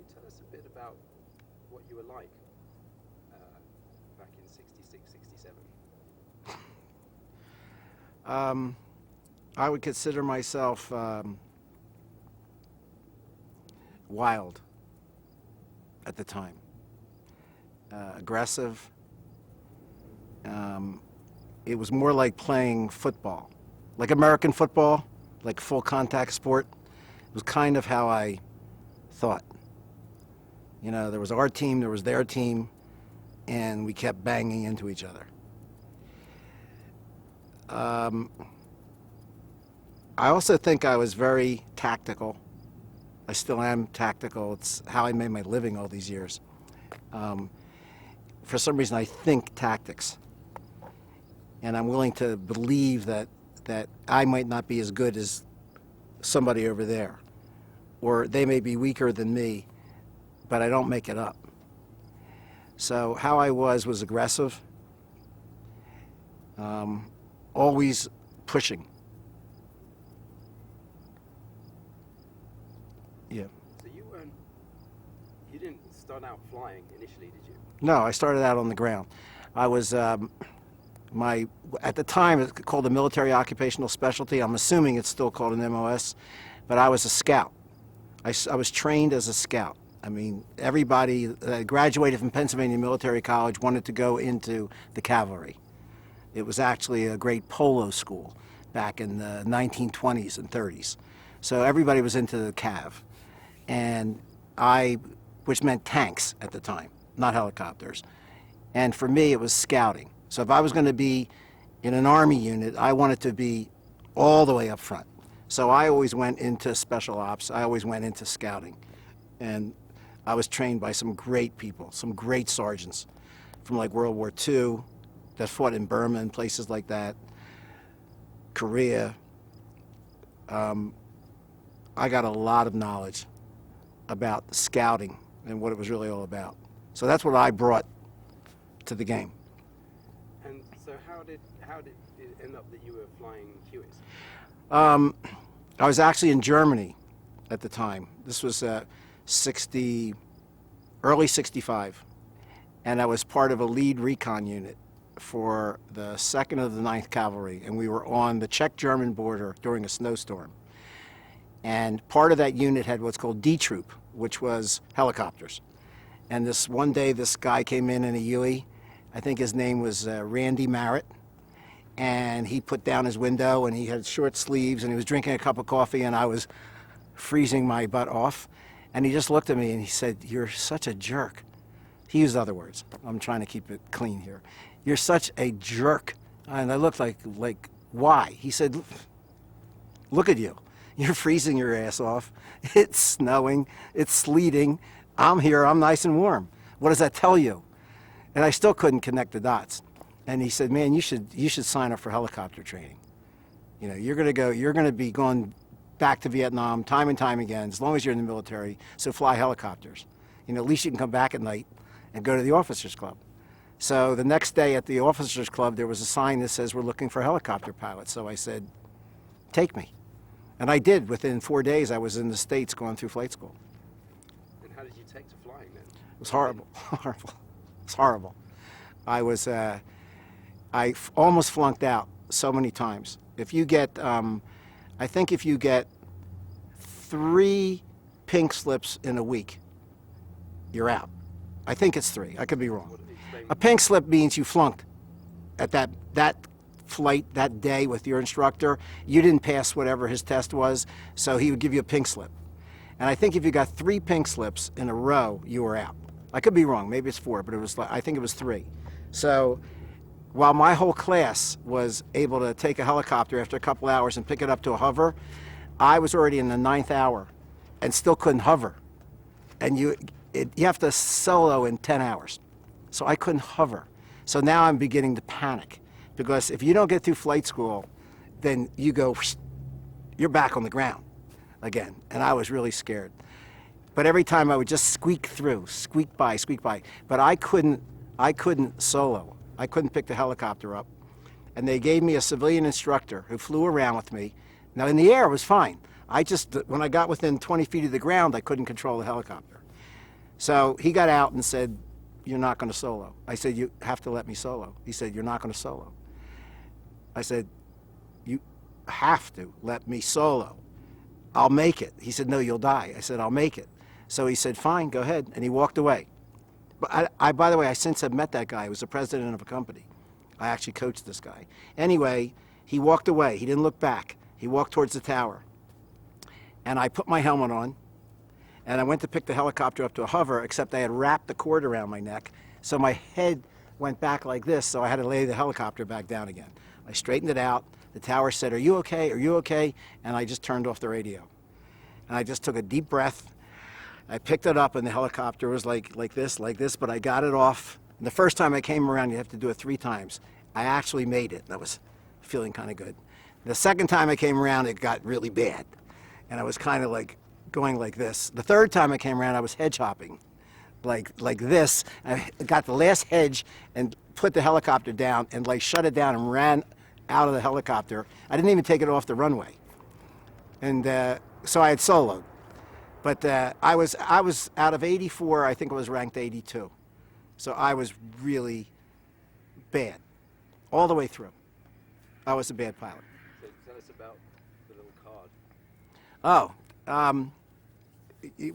you tell us a bit about what you were like back in 66, 67? I would consider myself wild at the time, aggressive. It was more like playing football, like American football, like full contact sport. It was kind of how I thought. You know, there was our team, there was their team, and we kept banging into each other. I also think I was very tactical. I still am tactical. It's how I made my living all these years. For some reason, I think tactics. And I'm willing to believe that I might not be as good as somebody over there. Or they may be weaker than me, but I don't make it up. So how I was aggressive, always pushing. Yeah. So you didn't start out flying initially, did you? No, I started out on the ground. I was, at the time, it's called a military occupational specialty. I'm assuming it's still called an MOS, but I was a scout. I was trained as a scout. I mean, everybody that graduated from Pennsylvania Military College wanted to go into the cavalry. It was actually a great polo school back in the 1920s and 30s. So everybody was into the cav. And which meant tanks at the time, not helicopters. And for me, it was scouting. So if I was going to be in an Army unit, I wanted to be all the way up front. So I always went into special ops. I always went into scouting. And I was trained by some great people, some great sergeants from like World War II that fought in Burma and places like that, Korea. I got a lot of knowledge about scouting and what it was really all about. So that's what I brought to the game. And so how did it end up that you were flying Hueys? I was actually in Germany at the time. This was early 65. And I was part of a lead recon unit for the 2nd of the 9th Cavalry. And we were on the Czech-German border during a snowstorm. And part of that unit had what's called D Troop, which was helicopters. And this one day, this guy came in a Huey. I think his name was Randy Merritt. And he put down his window, and he had short sleeves, and he was drinking a cup of coffee, and I was freezing my butt off. And he just looked at me, and he said, "You're such a jerk." He used other words. I'm trying to keep it clean here. "You're such a jerk." And I looked like, why? He said, "Look at you. You're freezing your ass off. It's snowing. It's sleeting. I'm here. I'm nice and warm. What does that tell you?" And I still couldn't connect the dots. And he said, "Man, you should sign up for helicopter training. You know, you're going to be going back to Vietnam time and time again, as long as you're in the military, so fly helicopters. You know, at least you can come back at night and go to the officers club." So the next day at the officers club, there was a sign that says, "We're looking for helicopter pilots." So I said, "Take me." And I did. Within 4 days, I was in the States going through flight school. And how did you take to flying then? It was horrible, horrible. It was horrible. I almost flunked out so many times. If you get, I think if you get 3 pink slips in a week, you're out. I think it's 3. I could be wrong. A pink slip means you flunked at that flight that day with your instructor. You didn't pass whatever his test was, so he would give you a pink slip. And I think if you got 3 pink slips in a row, you were out. I could be wrong. Maybe it's 4, but I think it was 3. So while my whole class was able to take a helicopter after a couple hours and pick it up to a hover, I was already in the 9th hour and still couldn't hover. And you have to solo in 10 hours. So I couldn't hover. So now I'm beginning to panic, because if you don't get through flight school, then you're back on the ground again. And I was really scared. But every time I would just squeak through, squeak by. But I couldn't solo. I couldn't pick the helicopter up. And they gave me a civilian instructor who flew around with me. Now in the air it was fine. When I got within 20 feet of the ground, I couldn't control the helicopter. So he got out and said, "You're not going to solo." I said, "You have to let me solo." He said, "You're not going to solo." I said, "You have to let me solo. I'll make it." He said, "No, you'll die." I said, "I'll make it." So he said, "Fine, go ahead." And he walked away. But by the way, I since have met that guy. He was the president of a company. I actually coached this guy. Anyway, he walked away. He didn't look back. He walked towards the tower. And I put my helmet on, and I went to pick the helicopter up to a hover, except I had wrapped the cord around my neck, so my head went back like this, so I had to lay the helicopter back down again. I straightened it out. The tower said, "Are you okay? Are you okay?" And I just turned off the radio. And I just took a deep breath. I picked it up, and the helicopter was like this, but I got it off. And the first time I came around, you have to do it 3 times. I actually made it. That was feeling kind of good. The second time I came around, it got really bad. And I was kind of like going like this. The third time I came around, I was hedge hopping, like this. I got the last hedge and put the helicopter down and like shut it down and ran out of the helicopter. I didn't even take it off the runway. And so I had soloed. But I was out of 84, I think I was ranked 82. So I was really bad all the way through. I was a bad pilot. So tell us about the little card. Oh,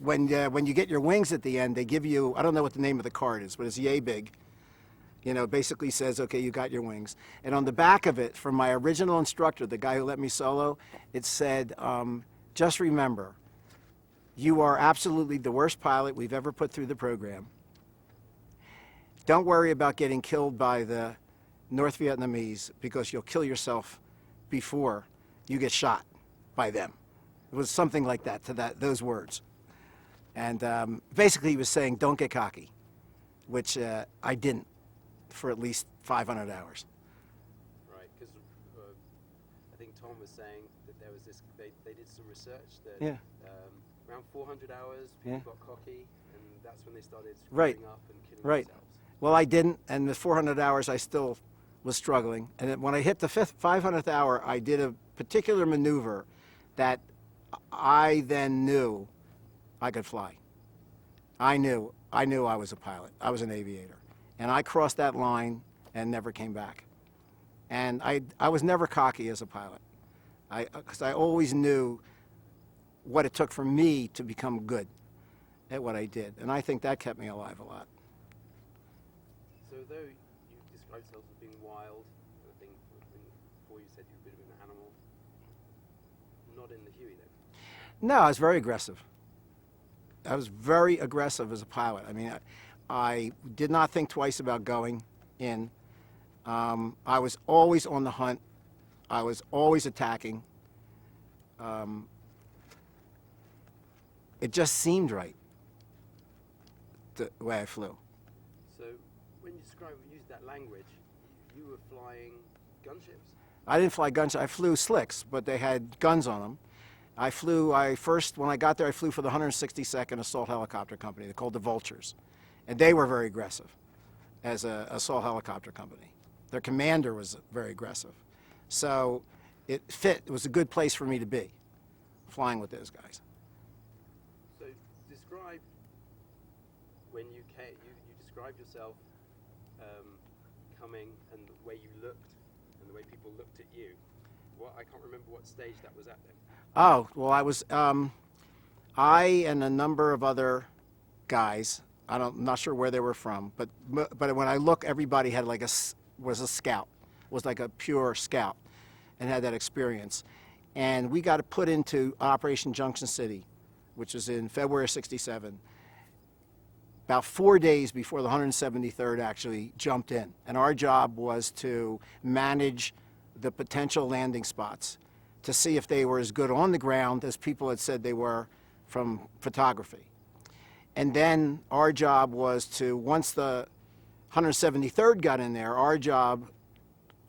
when you get your wings at the end, they give you, I don't know what the name of the card is, but it's yay big. You know, it basically says, okay, you got your wings. And on the back of it, from my original instructor, the guy who let me solo, it said, just remember, you are absolutely the worst pilot we've ever put through the program. Don't worry about getting killed by the North Vietnamese, because you'll kill yourself before you get shot by them. It was something like that, to those words. And basically he was saying, don't get cocky, which I didn't for at least 500 hours. Right, because I think Tom was saying that there was this, they did some research that Yeah. Around 400 hours, people Yeah. got cocky, and that's when they started Right. screwing up and killing Right. themselves. Well, I didn't, and the 400 hours I still was struggling. And then when I hit the 500th hour, I did a particular maneuver that I then knew I could fly. I knew I was a pilot. I was an aviator. And I crossed that line and never came back. And I was never cocky as a pilot, because I always knew what it took for me to become good at what I did. And I think that kept me alive a lot. So though you described yourself as being wild, I think before you said you were a bit of an animal, not in the Huey then? No, I was very aggressive. I was very aggressive as a pilot. I mean, I did not think twice about going in. I was always on the hunt. I was always attacking. It just seemed right, the way I flew. So when you use that language, you were flying gunships? I didn't fly gunships. I flew slicks, but they had guns on them. When I got there, I flew for the 162nd Assault Helicopter Company. They're called the Vultures. And they were very aggressive as an assault helicopter company. Their commander was very aggressive. So it fit. It was a good place for me to be, flying with those guys. So describe when you came, you described yourself coming and the way you looked and the way people looked at you. I can't remember what stage that was at then. Oh, well, I and a number of other guys, I'm not sure where they were from, but when I look, everybody had was a scout, was like a pure scout, and had that experience. And we got put into Operation Junction City, which was in February of '67, about 4 days before the 173rd actually jumped in. And our job was to manage the potential landing spots, to see if they were as good on the ground as people had said they were from photography. And then our job was to, once the 173rd got in there, our job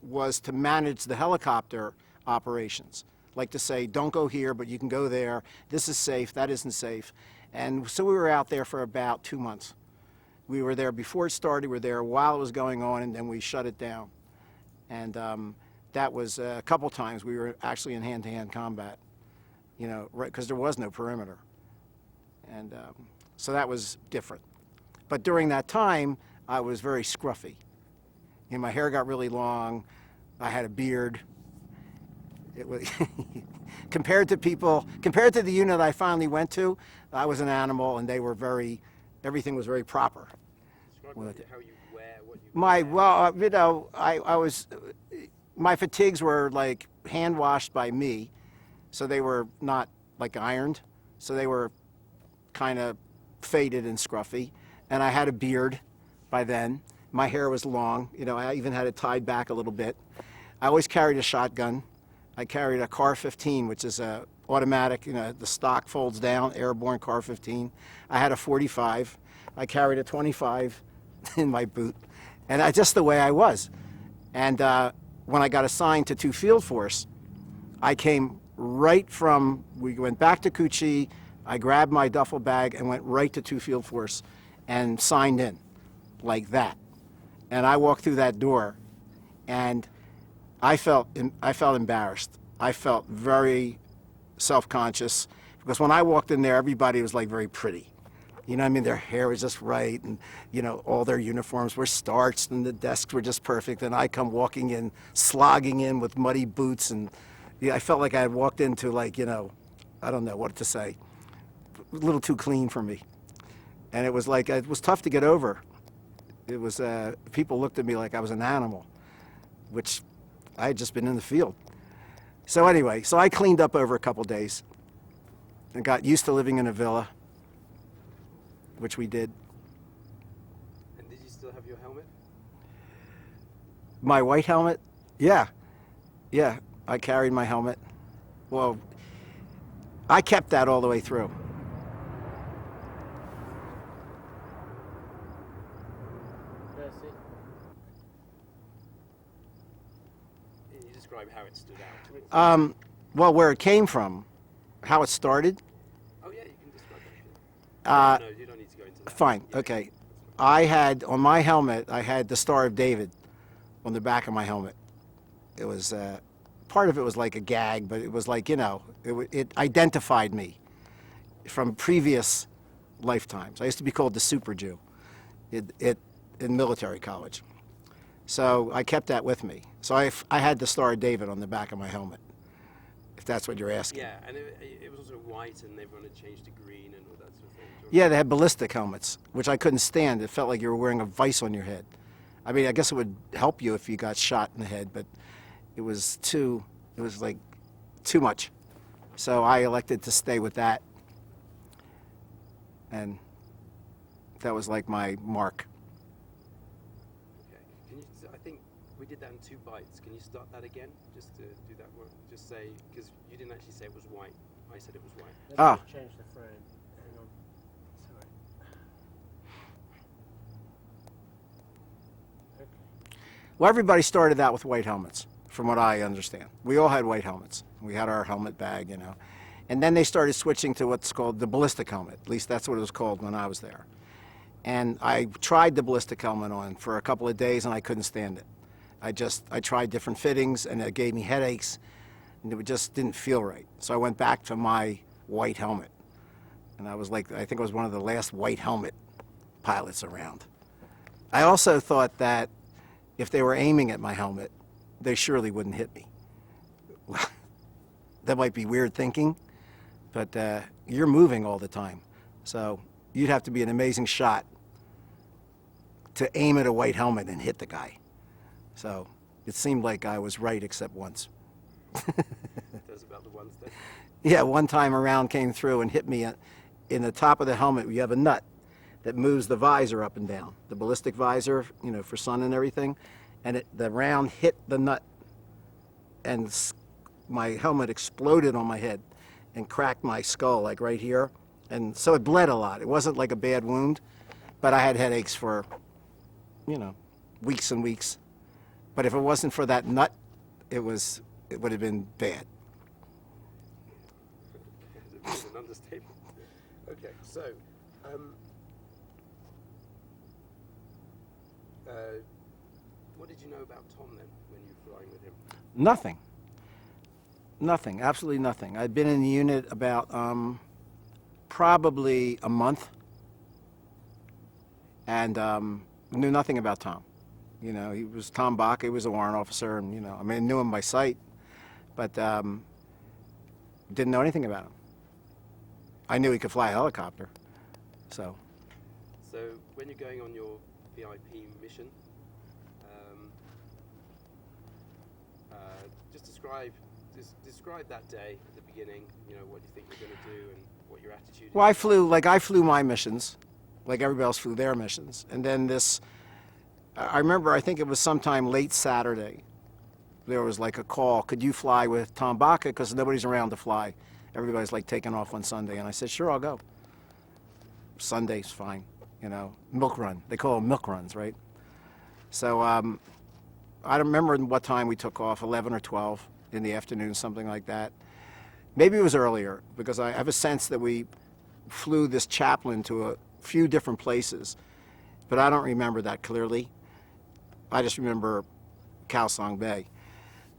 was to manage the helicopter operations. Like to say, don't go here, but you can go there. This is safe, that isn't safe. And so we were out there for about 2 months. We were there before it started, we were there while it was going on, and then we shut it down. And that was a couple times we were actually in hand-to-hand combat, you know, right, because there was no perimeter. And So that was different. But during that time, I was very scruffy. You know, my hair got really long. I had a beard. It was compared to the unit I finally went to, I was an animal, and they were everything was very proper. Describe how you wear, what you My, wear. well, you know, my fatigues were like hand washed by me, so they were not like ironed, so they were kind of faded and scruffy, and I had a beard by then. My hair was long, you know, I even had it tied back a little bit. I always carried a shotgun. I carried a Car 15, which is a automatic, you know, the stock folds down, airborne Car 15. I had a 45. I carried a 25 in my boot, and just the way I was. And when I got assigned to 2 Field Force, I came right from, we went back to Cucci, I grabbed my duffel bag and went right to 2 Field Force and signed in, like that. And I walked through that door, and I felt embarrassed. I felt very self-conscious, because when I walked in there, everybody was like very pretty. You know what I mean? Their hair was just right, and you know, all their uniforms were starched, and the desks were just perfect. And I come walking in, slogging in with muddy boots, and yeah, I felt like I had walked into, like, you know, I don't know what to say, a little too clean for me. And it was like, it was tough to get over. It was, people looked at me like I was an animal, which I had just been in the field. So anyway, so I cleaned up over a couple days and got used to living in a villa, which we did. And did you still have your helmet? My white helmet? Yeah. Yeah, I carried my helmet. Well, I kept that all the way through. Can you describe how it stood out? Well, where it came from, how it started. Oh yeah, you can describe that. No, you don't need to go into that. Fine, Yeah, okay. that's fine. I had, on my helmet, I had the Star of David on the back of my helmet. It was, part of it was like a gag, but it was like, you know, it identified me from previous lifetimes. I used to be called the Super Jew in military college. So I kept that with me. So I had the Star of David on the back of my helmet, if that's what you're asking. Yeah, and it was also white, and everyone had changed to green and all that sort of thing. Yeah, they had ballistic helmets, which I couldn't stand. It felt like you were wearing a vice on your head. I mean, I guess it would help you if you got shot in the head, but it was like too much. So I elected to stay with that. And that was like my mark. Okay. I think we did that in 2 bites. Can you start that again? Just to do that one. Just say, because you didn't actually say it was white. I said it was white. Ah. Change the frame. Hang on. Sorry. Okay. Well, everybody started out with white helmets, from what I understand. We all had white helmets. We had our helmet bag, you know. And then they started switching to what's called the ballistic helmet. At least that's what it was called when I was there. And I tried the ballistic helmet on for a couple of days, and I couldn't stand it. I tried different fittings, and it gave me headaches, and it just didn't feel right. So I went back to my white helmet. And I was like, I think I was one of the last white helmet pilots around. I also thought that if they were aiming at my helmet, they surely wouldn't hit me. That might be weird thinking, but you're moving all the time. So you'd have to be an amazing shot to aim at a white helmet and hit the guy. So it seemed like I was right except once. That's about the ones that. Yeah, one time a round came through and hit me in the top of the helmet. You have a nut that moves the visor up and down, the ballistic visor, you know, for sun and everything. And the round hit the nut, and my helmet exploded on my head and cracked my skull, like right here. And so it bled a lot. It wasn't like a bad wound, but I had headaches for, you know, weeks and weeks. But if it wasn't for that nut, it would have been bad. It's an understatement. Okay, so what did you know about Tom then when you were flying with him? Nothing. Nothing, absolutely nothing. I'd been in the unit about probably a month, and knew nothing about Tom. You know, he was Tom Bach. He was a warrant officer, and you know, I mean, I knew him by sight, but didn't know anything about him. I knew he could fly a helicopter, so. So when you're going on your VIP mission, just describe that day at the beginning. You know, what you think you're going to do and what your attitude is. Well, I flew my missions, like everybody else flew their missions, and then this. I remember, I think it was sometime late Saturday. There was like a call. Could you fly with Tom Baca? Because nobody's around to fly. Everybody's like taking off on Sunday, and I said, sure, I'll go. Sunday's fine, you know. Milk run. They call them milk runs, right? So I don't remember what time we took off, 11 or 12 in the afternoon, something like that. Maybe it was earlier, because I have a sense that we flew this chaplain to a few different places, but I don't remember that clearly. I just remember Kaohsiung Bay.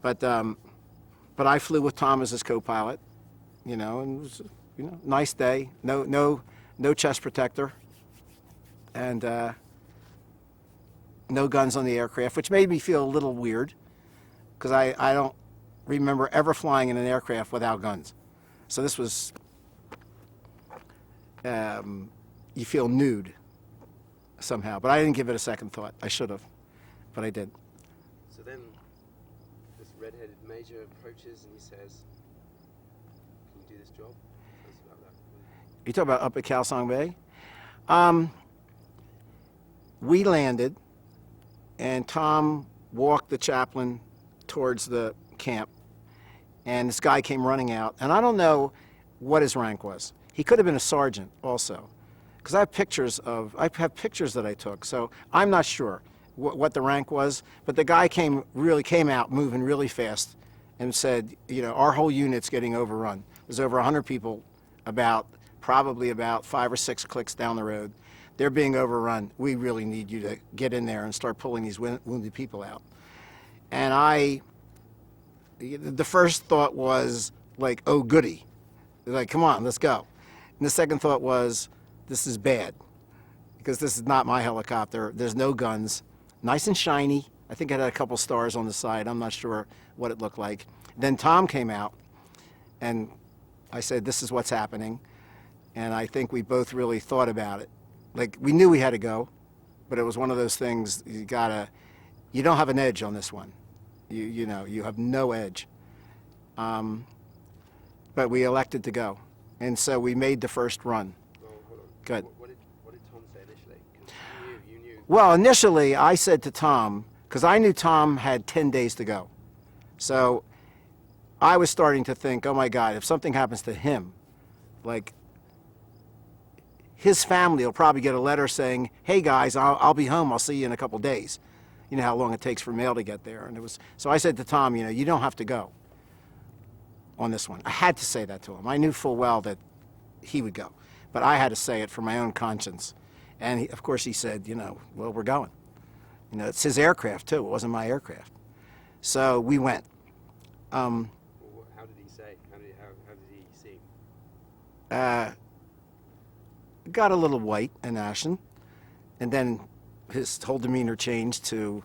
But I flew with Tom as his co-pilot, you know, and it was, you know, nice day. No chest protector, and no guns on the aircraft, which made me feel a little weird, because I don't remember ever flying in an aircraft without guns. So this was, you feel nude somehow, but I didn't give it a second thought. I should have, but I did. So then this red-headed major approaches and he says, can you do this job? Tell us about that. You talk about up at Kaohsiung Bay? We landed, and Tom walked the chaplain towards the camp, and this guy came running out, and I don't know what his rank was. He could have been a sergeant also, because I have pictures that I took, so I'm not sure what the rank was, but the guy came out moving really fast and said, you know, our whole unit's getting overrun. There's over 100 people probably about 5 or 6 clicks down the road. They're being overrun. We really need you to get in there and start pulling these wounded people out. And the first thought was like, oh goody, like, come on, let's go. And the second thought was, this is bad, because this is not my helicopter. There's no guns, nice and shiny. I think it had a couple stars on the side. I'm not sure what it looked like. Then Tom came out, and I said, this is what's happening. And I think we both really thought about it. Like, we knew we had to go, but it was one of those things, you don't have an edge on this one. You know, you have no edge. But we elected to go. And so we made the first run. Well, hold on. Good. What did Tom say initially? 'Cause you knew. Well, initially I said to Tom, because I knew Tom had 10 days to go. So I was starting to think, oh my God, if something happens to him, like, his family will probably get a letter saying, hey guys, I'll be home, I'll see you in a couple days. You know how long it takes for mail to get there. And so I said to Tom, you know, you don't have to go on this one. I had to say that to him. I knew full well that he would go, but I had to say it for my own conscience. And of course he said, you know, well, we're going. You know, it's his aircraft too, it wasn't my aircraft. So we went. Well, how did he say? How did he seem? Got a little white and ashen, and then his whole demeanor changed to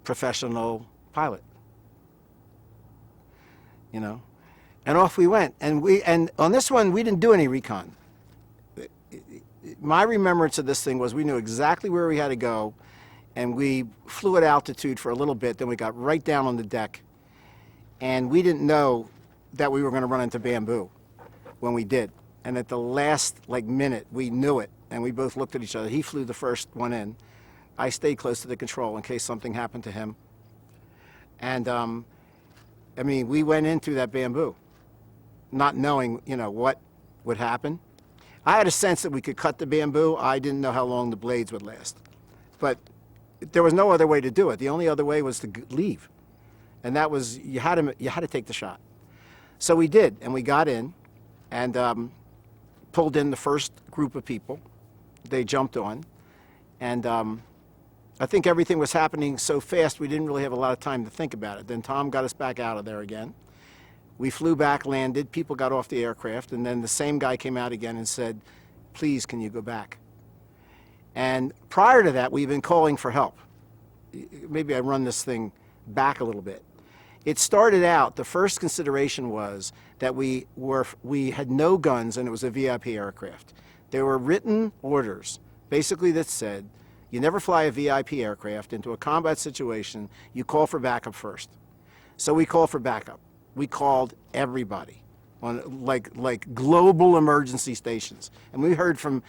professional pilot. You know, and off we went. And on this one we didn't do any recon. My remembrance of this thing was we knew exactly where we had to go, and we flew at altitude for a little bit. Then we got right down on the deck, and we didn't know that we were going to run into bamboo when we did. And at the last minute, we knew it, and we both looked at each other. He flew the first one in. I stayed close to the control in case something happened to him. And I mean, we went in through that bamboo, not knowing, you know, what would happen. I had a sense that we could cut the bamboo. I didn't know how long the blades would last, but there was no other way to do it. The only other way was to leave, and that was you had to take the shot. So we did, and we got in, and pulled in the first group of people. They jumped on, and I think everything was happening so fast we didn't really have a lot of time to think about it. Then Tom got us back out of there again. We flew back, landed, people got off the aircraft, and then the same guy came out again and said, please, can you go back? And prior to that, we've been calling for help. Maybe I run this thing back a little bit. It started out, the first consideration was that we had no guns and it was a VIP aircraft. There were written orders, basically, that said, you never fly a VIP aircraft into a combat situation, you call for backup first. So we called for backup. We called everybody on like global emergency stations. And we heard from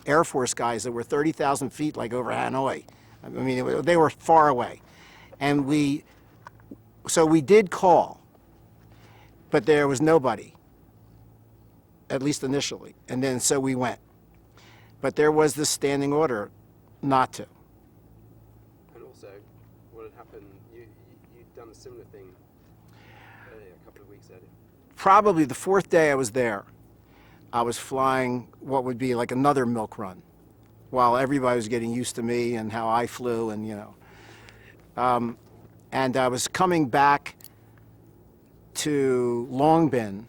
Air Force guys that were 30,000 feet, like over Hanoi. I mean, they were far away. And so we did call, but there was nobody, at least initially. And then so we went. But there was this standing order not to. And also, what had happened, you'd done a similar thing earlier, a couple of weeks earlier. Probably the fourth day I was there, I was flying what would be like another milk run, while everybody was getting used to me and how I flew, and and I was coming back to Long Bin,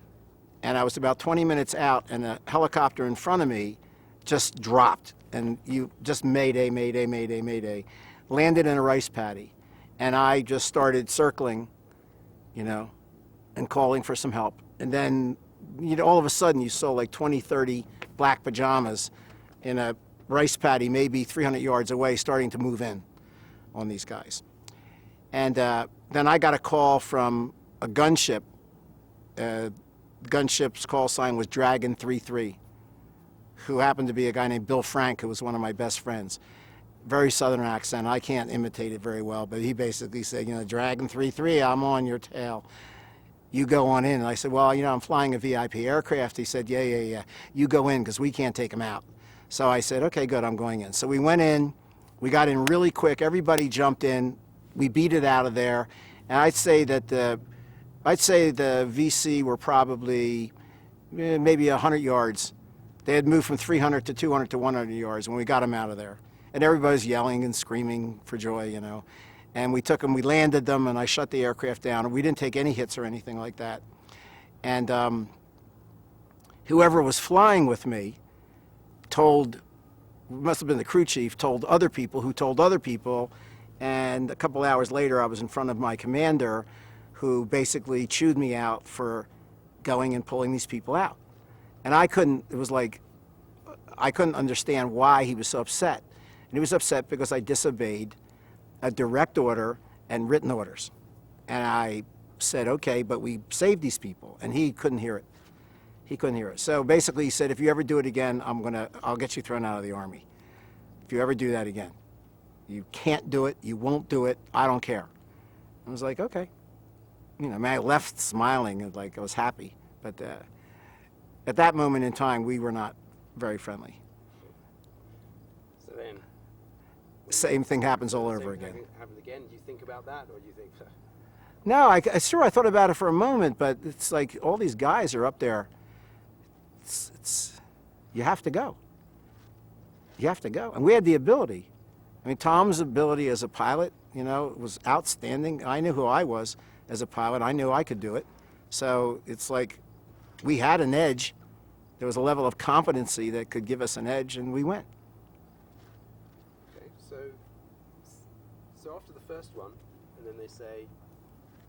and I was about 20 minutes out, and a helicopter in front of me just dropped, and you just mayday, mayday, mayday, mayday, landed in a rice paddy, and I just started circling, and calling for some help. And then, all of a sudden you saw like 20, 30 black pajamas in a rice paddy maybe 300 yards away starting to move in on these guys. And then I got a call from a gunship. The gunship's call sign was Dragon 33, who happened to be a guy named Bill Frank, who was one of my best friends. Very southern accent. I can't imitate it very well, but he basically said, Dragon 33, I'm on your tail. You go on in. And I said, well, I'm flying a VIP aircraft. He said, yeah. You go in because we can't take him out. So I said, okay, good, I'm going in. So we went in. We got in really quick. Everybody jumped in. We beat it out of there. And I'd say the VC were probably maybe 100 yards. They had moved from 300 to 200 to 100 yards when we got them out of there. And everybody was yelling and screaming for joy, And we took them, we landed them, and I shut the aircraft down. And we didn't take any hits or anything like that. And whoever was flying with me must have been the crew chief, told other people who told other people. And a couple hours later, I was in front of my commander, who basically chewed me out for going and pulling these people out. And I couldn't understand why he was so upset. And he was upset because I disobeyed a direct order and written orders. And I said, okay, but we saved these people. And he couldn't hear it. He couldn't hear it. So basically he said, if you ever do it again, I'll get you thrown out of the Army. If you ever do that again. You can't do it. You won't do it. I don't care. I was like, okay. I left smiling and like I was happy. But at that moment in time, we were not very friendly. So then, same thing happens all over again. Happens again. Do you think about that, or do you think? No, I thought about it for a moment, but it's like all these guys are up there. You have to go. You have to go, and we had the ability. I mean, Tom's ability as a pilot, was outstanding. I knew who I was as a pilot. I knew I could do it. So it's like we had an edge. There was a level of competency that could give us an edge, and we went. Okay, so after the first one, and then they say,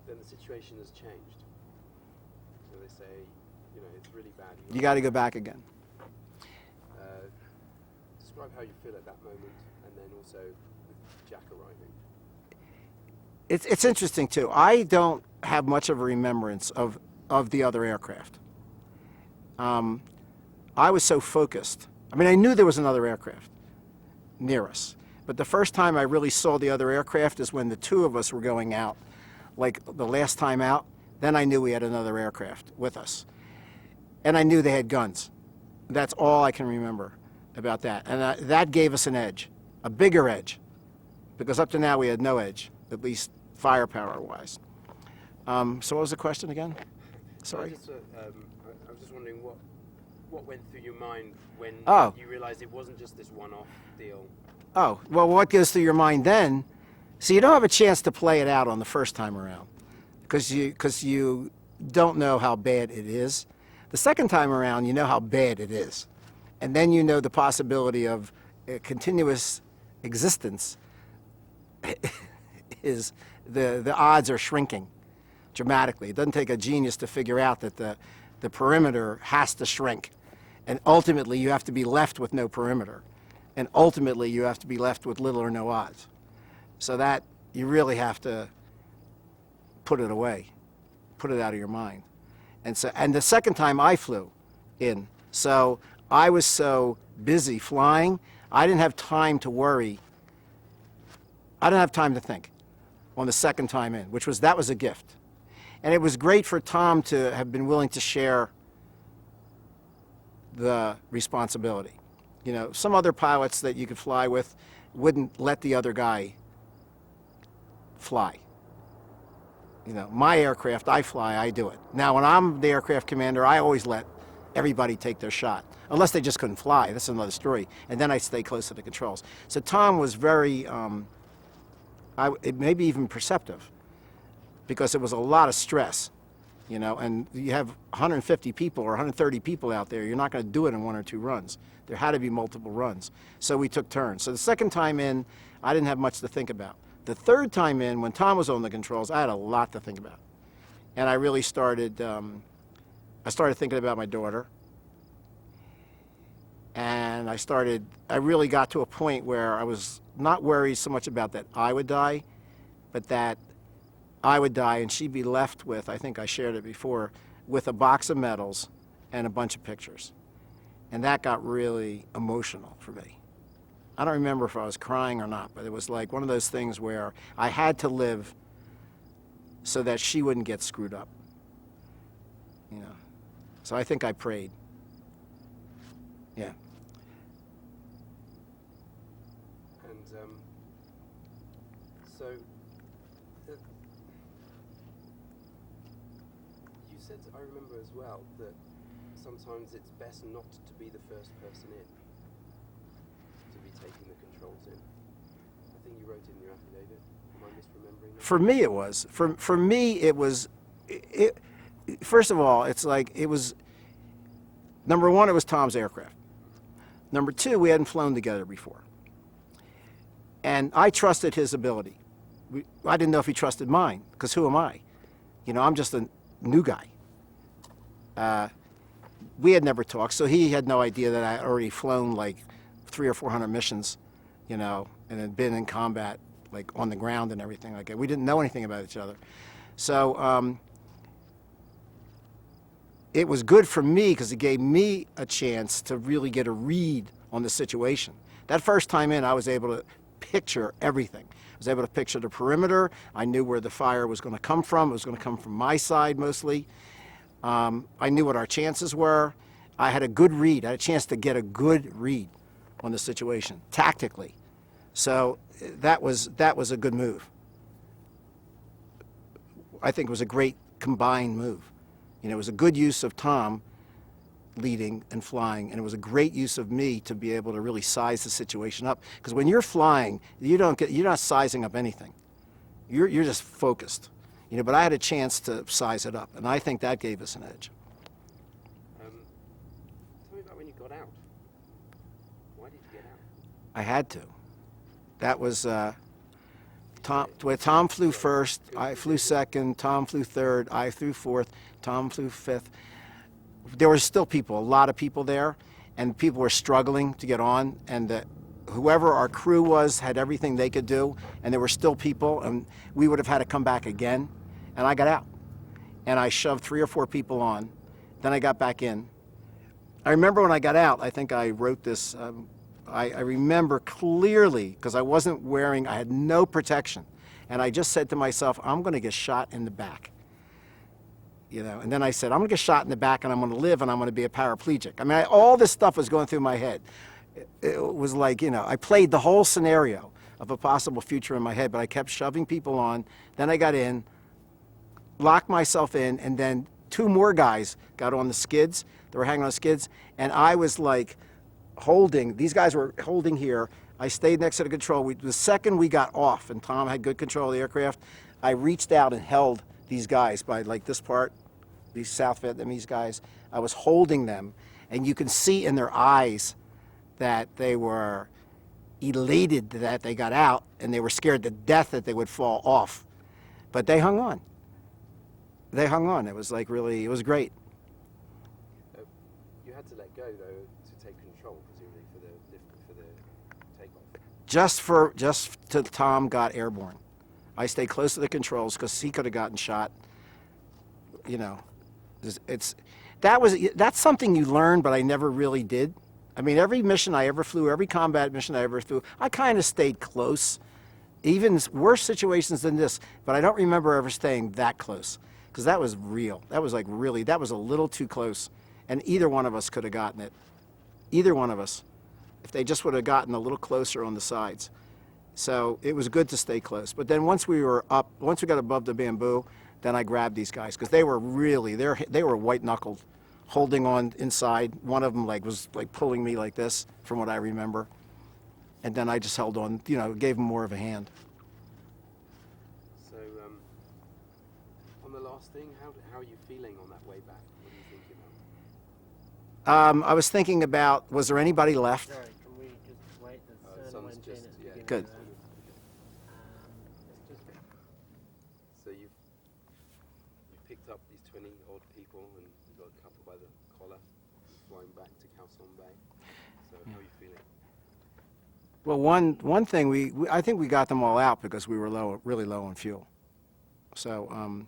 then the situation has changed. So they say, it's really bad. You got to go back again. Describe how you feel at that moment, and then also with Jack arriving. It's interesting too. I don't have much of a remembrance of the other aircraft. I was so focused. I mean, I knew there was another aircraft near us, but the first time I really saw the other aircraft is when the two of us were going out, like the last time out. Then I knew we had another aircraft with us, and I knew they had guns. That's all I can remember about that, and that gave us an edge, a bigger edge, because up to now we had no edge, at least firepower-wise. So what was the question again? Sorry. I was just wondering what went through your mind when you realized it wasn't just this one-off deal. Oh, well, what goes through your mind then? So you don't have a chance to play it out on the first time around, because you don't know how bad it is. The second time around, you know how bad it is. And then you know the possibility of a continuous existence, is the odds are shrinking dramatically. It doesn't take a genius to figure out that the perimeter has to shrink. And ultimately, you have to be left with no perimeter. And ultimately, you have to be left with little or no odds. So that you really have to put it away, put it out of your mind. And the second time I flew in, so I was so busy flying, I didn't have time to worry. I didn't have time to think on the second time in, that was a gift. And it was great for Tom to have been willing to share the responsibility. You know, some other pilots that you could fly with wouldn't let the other guy fly. You know, my aircraft, I fly, I do it. Now, when I'm the aircraft commander, I always let everybody take their shot, unless they just couldn't fly. That's another story. And then I stay close to the controls. So Tom was very, it may be even perceptive, because it was a lot of stress, you know, and you have 150 people or 130 people out there. You're not going to do it in 1 or 2 runs. There had to be multiple runs. So we took turns. So the second time in, I didn't have much to think about. The third time in, when Tom was on the controls, I had a lot to think about. And I really started, I started thinking about my daughter. And I really got to a point where I was not worried so much about that I would die, but that I would die and she'd be left with, I think I shared it before, with a box of medals and a bunch of pictures. And that got really emotional for me. I don't remember if I was crying or not, but it was like one of those things where I had to live so that she wouldn't get screwed up, you know. So I think I prayed. Yeah. And so you said, I remember as well, that sometimes it's best not to be the first person in, to be taking the controls in. I think you wrote in your affidavit. Am I misremembering that? For me, it was. For me, it was. First of all, it's like it was. Number one, it was Tom's aircraft. Number two, we hadn't flown together before, and I trusted his ability. I didn't know if he trusted mine, because who am I? You know, I'm just a new guy. We had never talked, so he had no idea that I had already flown like 300 or 400 missions, you know, and had been in combat, like on the ground and everything like that. We didn't know anything about each other. So it was good for me because it gave me a chance to really get a read on the situation. That first time in, I was able to picture everything. I was able to picture the perimeter. I knew where the fire was going to come from. It was going to come from my side mostly. I knew what our chances were. I had a good read. I had a chance to get a good read on the situation, tactically. So that was a good move. I think it was a great combined move. You know, it was a good use of Tom leading and flying, and it was a great use of me to be able to really size the situation up. Because when you're flying, you're not sizing up anything. You're just focused. You know, but I had a chance to size it up, and I think that gave us an edge. Tell me about when you got out. Why did you get out? I had to. That was Tom flew first, I flew second, Tom flew third, I flew fourth, Tom flew fifth. There were still people, a lot of people there, and people were struggling to get on, and whoever our crew was had everything they could do, and there were still people, and we would have had to come back again, and I got out. And I shoved 3 or 4 people on, then I got back in. I remember when I got out, I think I wrote this, I remember clearly, because I wasn't wearing, I had no protection, and I just said to myself, I'm going to get shot in the back. You know, and then I said, I'm going to get shot in the back, and I'm going to live, and I'm going to be a paraplegic. I mean, all this stuff was going through my head. It was like, you know, I played the whole scenario of a possible future in my head, but I kept shoving people on. Then I got in, locked myself in, and then 2 more guys got on the skids. They were hanging on skids, and I was like holding, these guys were holding here. I stayed next to the control. The second we got off, and Tom had good control of the aircraft, I reached out and held these guys by like this part, these South Vietnamese guys. I was holding them, and you can see in their eyes that they were elated that they got out, and they were scared to death that they would fall off. But they hung on. They hung on. It was like really, it was great. You had to let go though to take control, presumably for the takeoff. Just till Tom got airborne. I stayed close to the controls because he could have gotten shot. You know, that's something you learn, but I never really did. I mean, every mission I ever flew, every combat mission I ever flew, I kind of stayed close. Even worse situations than this, but I don't remember ever staying that close because that was real. That was like really, that was a little too close, and either one of us could have gotten it. Either one of us, if they just would have gotten a little closer on the sides. So it was good to stay close. But then once we were up, once we got above the bamboo, then I grabbed these guys because they were really, they were white knuckled, holding on inside. One of them was pulling me like this, from what I remember. And then I just held on, you know, gave him more of a hand. So, on the last thing, how are you feeling on that way back? What are you thinking of? I was thinking about, was there anybody left? Sorry, can we just wait? The sun sun's went in just- at the yeah. beginning Good. of that. Let's just So you've picked up these 20 odd people, and you got a couple by the collar, flying back to Calçon Bay. So how are you feeling? Well, one thing, I think we got them all out because we were really low on fuel. So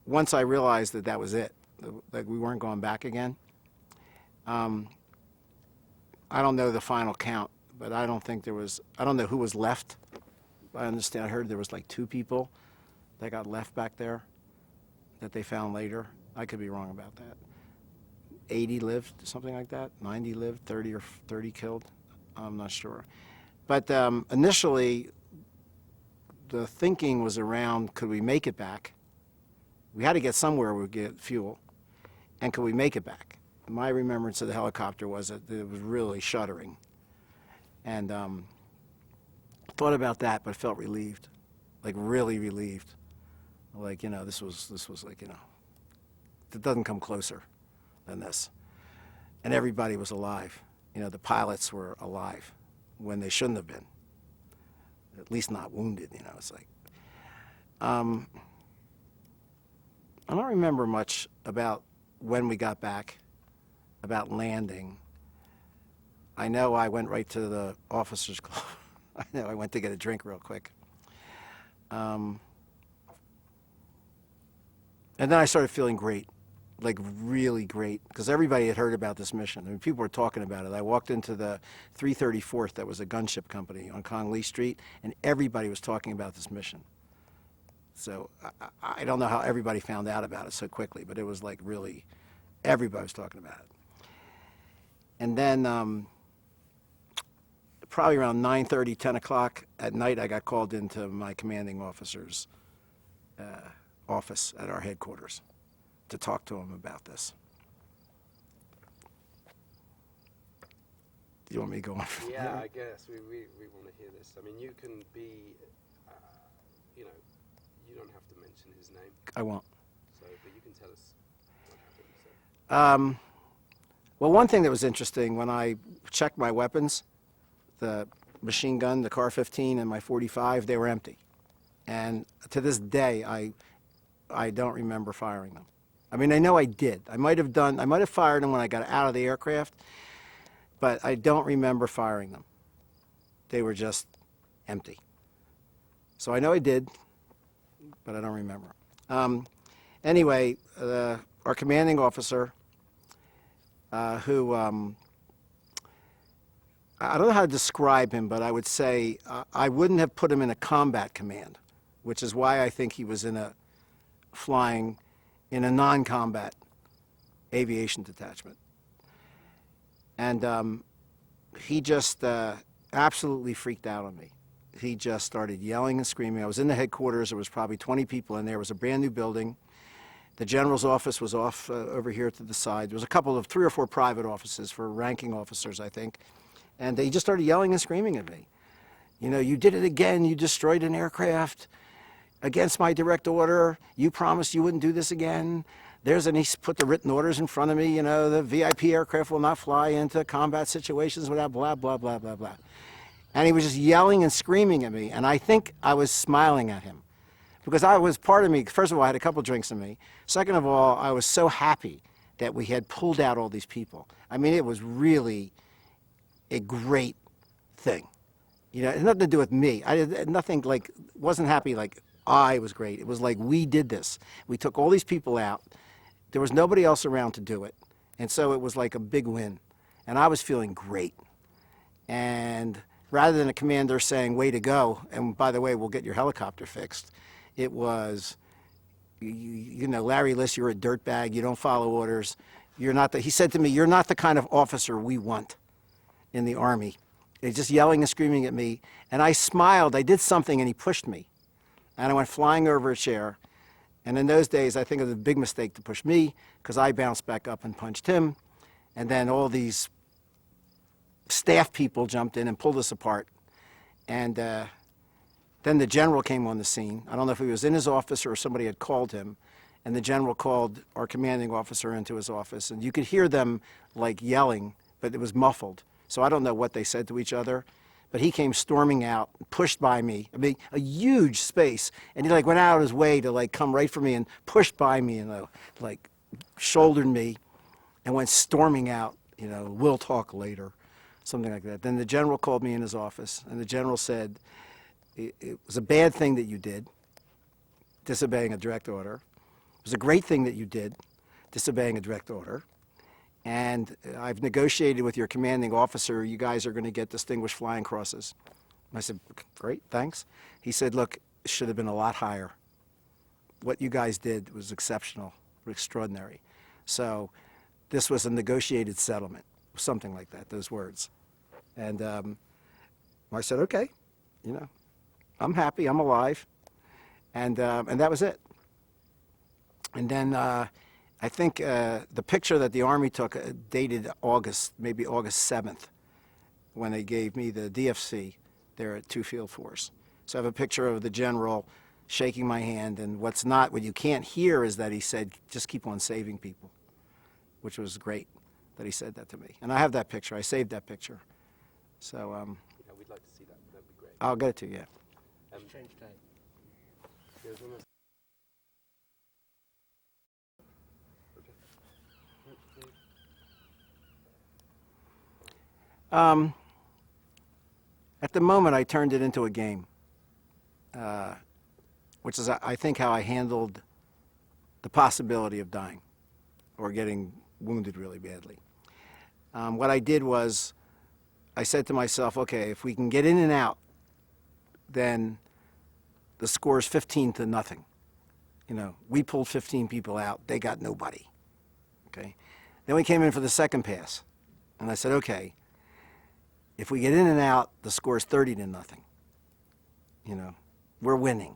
once I realized that that was it, like we weren't going back again, I don't know the final count, but I don't think there was, I don't know who was left. I heard there was like 2 people that got left back there that they found later. I could be wrong about that. 80 lived, something like that. 90 lived, 30 killed. I'm not sure. But initially, the thinking was around, could we make it back? We had to get somewhere we would get fuel. And could we make it back? My remembrance of the helicopter was that it was really shuddering. And thought about that, but felt relieved, like really relieved. Like, you know, this was like, you know, it doesn't come closer than this. And everybody was alive. You know, the pilots were alive when they shouldn't have been, at least not wounded, you know. It's like, I don't remember much about when we got back, about landing. I know I went right to the officers' club. I know I went to get a drink real quick. And then I started feeling great. Like really great, because everybody had heard about this mission. I mean, people were talking about it. I walked into the 334th, that was a gunship company on Conley Street, and everybody was talking about this mission. So I don't know how everybody found out about it so quickly, but it was like really, everybody was talking about it. And then probably around 9:30, 10 o'clock at night, I got called into my commanding officer's office at our headquarters to talk to him about this. Do you want me to go on from Yeah, there? I guess we want to hear this. I mean, you can be, you know, you don't have to mention his name. I won't. So, but you can tell us what happened. So. Well, one thing that was interesting, when I checked my weapons, the machine gun, the Car-15, and my .45, they were empty. And to this day, I don't remember firing them. I mean, I know I did. I might have fired them when I got out of the aircraft, but I don't remember firing them. They were just empty. So I know I did, but I don't remember. Anyway, our commanding officer, who, I don't know how to describe him, but I would say I wouldn't have put him in a combat command, which is why I think he was flying in a non-combat aviation detachment. And he just absolutely freaked out on me. He just started yelling and screaming. I was in the headquarters. There was probably 20 people in there. It was a brand new building. The general's office was off over here to the side. There was a couple of 3 or 4 private offices for ranking officers, I think. And he just started yelling and screaming at me. You know, you did it again. You destroyed an aircraft against my direct order. You promised you wouldn't do this again. and he put the written orders in front of me, you know, the VIP aircraft will not fly into combat situations without blah, blah, blah, blah, blah. And he was just yelling and screaming at me, and I think I was smiling at him. Because I was part of me, first of all, I had a couple drinks in me. Second of all, I was so happy that we had pulled out all these people. I mean, it was really a great thing. You know, it had nothing to do with me. I had nothing like, wasn't happy like I was great. It was like we did this. We took all these people out. There was nobody else around to do it. And so it was like a big win. And I was feeling great. And rather than a commander saying, way to go, and by the way, we'll get your helicopter fixed, it was, you know, Larry Liss, you're a dirtbag, you don't follow orders. You're not he said to me, you're not the kind of officer we want in the Army. He's just yelling and screaming at me. And I smiled, I did something, and he pushed me. And I went flying over a chair. And in those days, I think it was a big mistake to push me, because I bounced back up and punched him. And then all these staff people jumped in and pulled us apart. And then the general came on the scene. I don't know if he was in his office or somebody had called him. And the general called our commanding officer into his office. And you could hear them like yelling, but it was muffled. So I don't know what they said to each other. But he came storming out, pushed by me. I mean, a huge space. And he like went out of his way to like come right for me and pushed by me and like shouldered me and went storming out, you know, we'll talk later, something like that. Then the general called me in his office, and the general said, it was a bad thing that you did, disobeying a direct order. It was a great thing that you did, disobeying a direct order. And I've negotiated with your commanding officer, you guys are going to get distinguished flying crosses. I said, great, thanks. He said, look, it should have been a lot higher. What you guys did was exceptional, extraordinary. So this was a negotiated settlement, something like that, those words. And I said, okay, you know, I'm happy, I'm alive. And that was it. And then I think the picture that the Army took dated August, maybe August 7th, when they gave me the DFC there at 2 Field Force. So I have a picture of the general shaking my hand, and what you can't hear is that he said, just keep on saving people, which was great that he said that to me. And I have that picture, I saved that picture. So Yeah, we'd like to see that. That'd be great. I'll get it to you, yeah. Change tape. There's almost At the moment, I turned it into a game, which is, I think, how I handled the possibility of dying or getting wounded really badly. What I did was, I said to myself, okay, if we can get in and out, then the score is 15-0. You know, we pulled 15 people out, they got nobody. Okay? Then we came in for the second pass, and I said, okay, if we get in and out, the score is 30-0. You know, we're winning.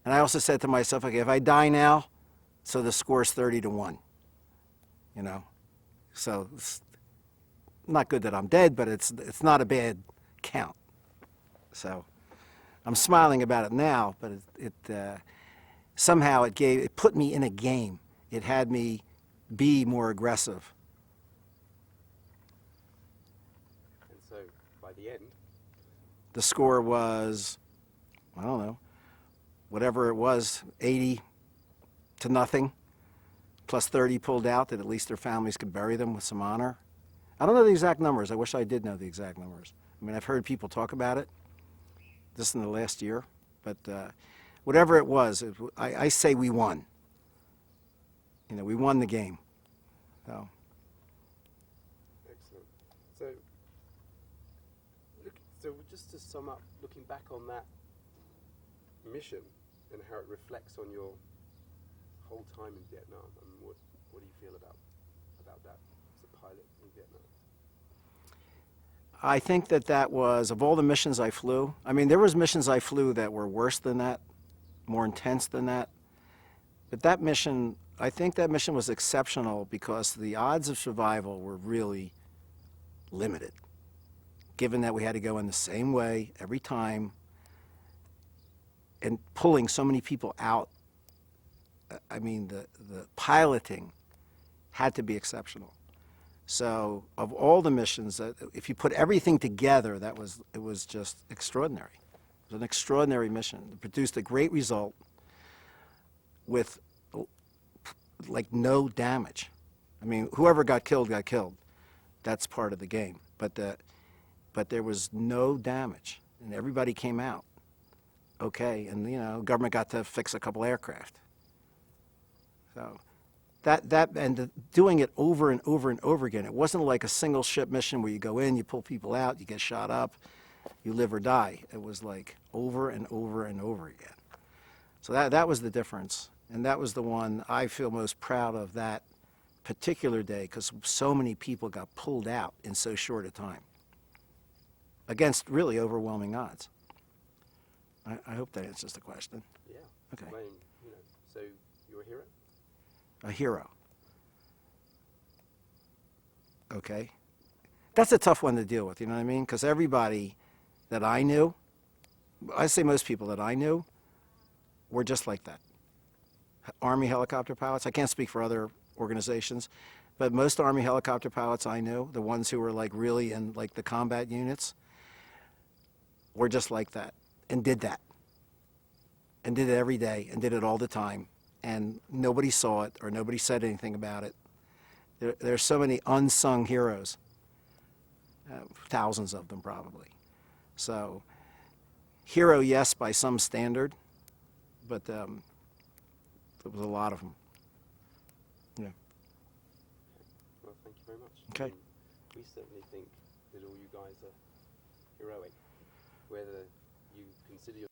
And I also said to myself, okay, if I die now, so the score is 30-1. You know, so it's not good that I'm dead, but it's not a bad count. So I'm smiling about it now, but somehow it put me in a game. It had me be more aggressive. and so by the end, The score was, I don't know, whatever it was, 80-0, plus 30 pulled out that at least their families could bury them with some honor. I don't know the exact numbers. I wish I did know the exact numbers. I mean, I've heard people talk about it just in the last year, but whatever it was, I say we won. You know, we won the game. So. excellent. So just to sum up, looking back on that mission and how it reflects on your whole time in Vietnam, and what do you feel about that as a pilot in Vietnam? I think that was, of all the missions I flew, I mean, there was missions I flew that were worse than that, more intense than that. But that mission, I think that mission was exceptional because the odds of survival were really limited, given that we had to go in the same way every time and pulling so many people out I mean, the piloting had to be exceptional. So of all the missions, if you put everything together, it was just extraordinary. It was an extraordinary mission. It produced a great result with like no damage. I mean, whoever got killed got killed. That's part of the game. But there was no damage, and everybody came out okay. And government got to fix a couple aircraft. So doing it over and over and over again. It wasn't like a single ship mission where you go in, you pull people out, you get shot up, you live or die. It was like over and over and over again. So that was the difference. And that was the one I feel most proud of that particular day, because so many people got pulled out in so short a time against really overwhelming odds. I hope that answers the question. Yeah. Okay. I mean, so you're a hero? A hero. Okay. That's a tough one to deal with, you know what I mean? Because everybody that I knew, I say most people that I knew, were just like that. Army helicopter pilots, I can't speak for other organizations, but most Army helicopter pilots I knew, the ones who were like really in like the combat units, were just like that and did that. And did it every day and did it all the time. And nobody saw it or nobody said anything about it. There's so many unsung heroes, thousands of them probably. So, hero, yes, by some standard, but there was a lot of them. Yeah. Well, thank you very much. Okay. We certainly think that all you guys are heroic, whether you consider